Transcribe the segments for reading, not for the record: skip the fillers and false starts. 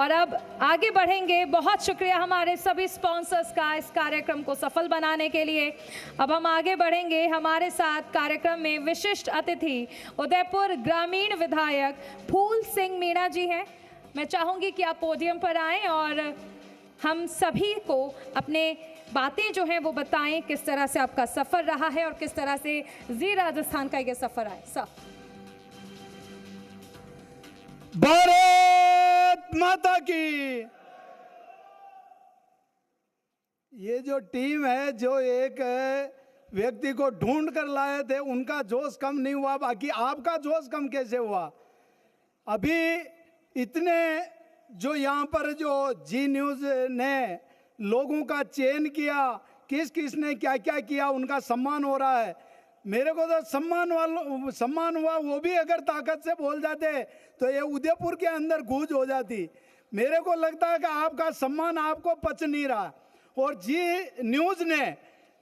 और अब आगे बढ़ेंगे। बहुत शुक्रिया हमारे सभी स्पॉन्सर्स का इस कार्यक्रम को सफल बनाने के लिए। अब हम आगे बढ़ेंगे। हमारे साथ कार्यक्रम में विशिष्ट अतिथि उदयपुर ग्रामीण विधायक फूल सिंह मीणा जी हैं। मैं चाहूँगी कि आप पोडियम पर आएं और हम सभी को अपने बातें जो हैं वो बताएं, किस तरह से आपका सफ़र रहा है और किस तरह से जी राजस्थान का ये सफ़र है। सब भारत माता की। ये जो टीम है, जो एक व्यक्ति को ढूंढ कर लाए थे, उनका जोश कम नहीं हुआ, बाकी आपका जोश कम कैसे हुआ? अभी इतने जो यहाँ पर जो जी न्यूज़ ने लोगों का चयन किया, किस किस ने क्या क्या किया, उनका सम्मान हो रहा है। मेरे को तो सम्मान हुआ, वो भी अगर ताकत से बोल जाते तो ये उदयपुर के अंदर गूंज हो जाती। मेरे को लगता है कि आपका सम्मान आपको पच नहीं रहा। और जी न्यूज़ ने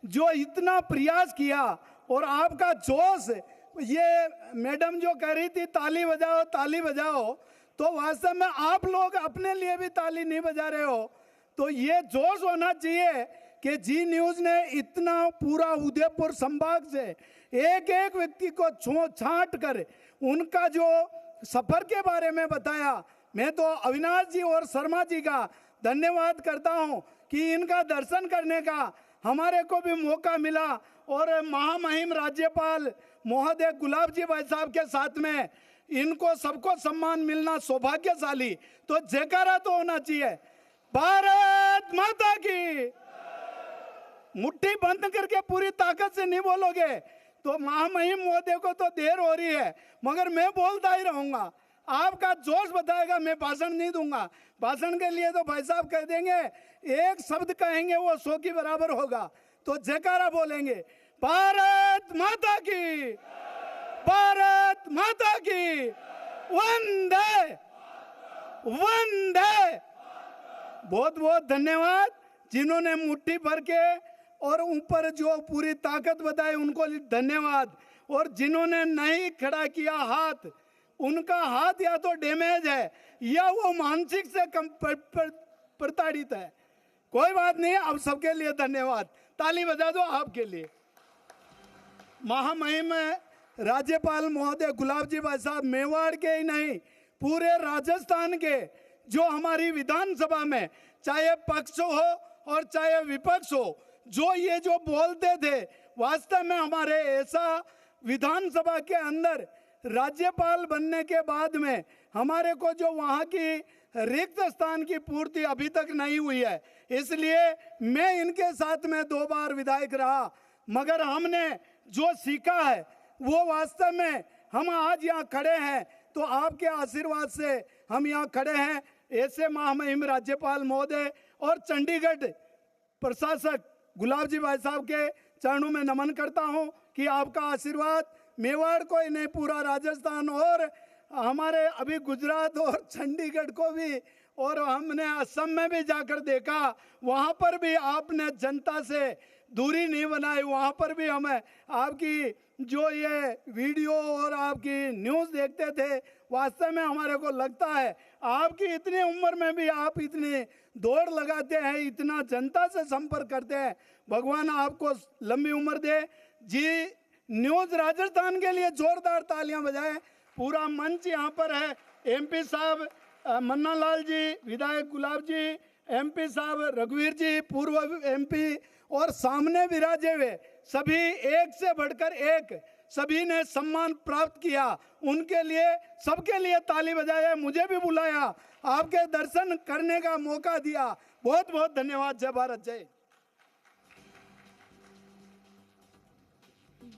जो इतना प्रयास किया और आपका जोश, ये मैडम जो कह रही थी ताली बजाओ ताली बजाओ, तो वास्तव में आप लोग अपने लिए भी ताली नहीं बजा रहे हो। तो ये जोश होना चाहिए कि जी न्यूज़ ने इतना पूरा उदयपुर संभाग से एक एक व्यक्ति को छांट कर उनका जो सफ़र के बारे में बताया। मैं तो अविनाश जी और शर्मा जी का धन्यवाद करता हूं कि इनका दर्शन करने का हमारे को भी मौका मिला। और महामहिम राज्यपाल महोदय गुलाब जी भाई साहब के साथ में इनको सबको सम्मान मिलना सौभाग्यशाली। तो जयकारा तो होना चाहिए। भारत माता की। मुट्ठी बंद करके पूरी ताकत से नहीं बोलोगे तो महामहिम महोदय को तो देर हो रही है, मगर मैं बोलता ही रहूंगा। आपका जोश बताएगा, मैं भाषण नहीं दूंगा। भाषण के लिए तो भाई साहब कह देंगे, एक शब्द कहेंगे वो 100 की बराबर होगा। तो जयकारा बोलेंगे, भारत माता की, भारत माता की, वंदे वंदे। बहुत बहुत धन्यवाद जिन्होंने मुट्ठी भर के और ऊपर जो पूरी ताकत बताई उनको धन्यवाद। और जिन्होंने नहीं खड़ा किया हाथ, उनका हाथ या तो डैमेज है या वो मानसिक से कम प्रताड़ित है। कोई बात नहीं, अब सबके लिए धन्यवाद। ताली बजा दो आपके लिए। महामहिम राज्यपाल महोदय गुलाब जी भाई साहब मेवाड़ के ही नहीं, पूरे राजस्थान के जो हमारी विधानसभा में चाहे पक्ष हो और चाहे विपक्ष हो, जो बोलते थे, वास्तव में हमारे ऐसा विधानसभा के अंदर राज्यपाल बनने के बाद में हमारे को जो वहाँ की रिक्त स्थान की पूर्ति अभी तक नहीं हुई है। इसलिए मैं इनके साथ में 2 बार विधायक रहा, मगर हमने जो सीखा है वो वास्तव में हम आज यहाँ खड़े हैं तो आपके आशीर्वाद से हम यहाँ खड़े हैं। ऐसे महामहिम राज्यपाल महोदय और चंडीगढ़ प्रशासक गुलाब जी भाई साहब के चरणों में नमन करता हूं कि आपका आशीर्वाद मेवाड़ को ही नहीं, पूरा राजस्थान और हमारे अभी गुजरात और चंडीगढ़ को भी, और हमने असम में भी जाकर देखा, वहां पर भी आपने जनता से दूरी नहीं बनाई। वहां पर भी हमें आपकी जो ये वीडियो और आपकी न्यूज़ देखते थे, वास्तव में हमारे को लगता है आपकी इतनी उम्र में भी आप इतनी दौड़ लगाते हैं, इतना जनता से संपर्क करते हैं। भगवान आपको लंबी उम्र दे। जी न्यूज़ राजस्थान के लिए जोरदार तालियां बजाएं। पूरा मंच यहाँ पर है। एमपी साहब मन्ना लाल जी, विधायक गुलाब जी, एमपी साहब रघुवीर जी, पूर्व एमपी, और सामने विराजे हुए सभी एक से बढ़कर एक सभी ने सम्मान प्राप्त किया। उनके लिए सबके लिए ताली बजाया, मुझे भी बुलाया, आपके दर्शन करने का मौका दिया। बहुत बहुत धन्यवाद। जय भारत जय।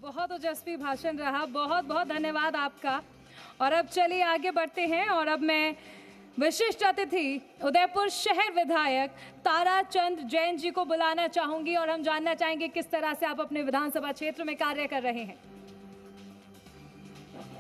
बहुत ओजस्वी भाषण रहा, बहुत बहुत धन्यवाद आपका। और अब चलिए आगे बढ़ते हैं और अब मैं विशिष्ट अतिथि उदयपुर शहर विधायक ताराचंद जैन जी को बुलाना चाहूंगी और हम जानना चाहेंगे किस तरह से आप अपने विधानसभा क्षेत्र में कार्य कर रहे हैं।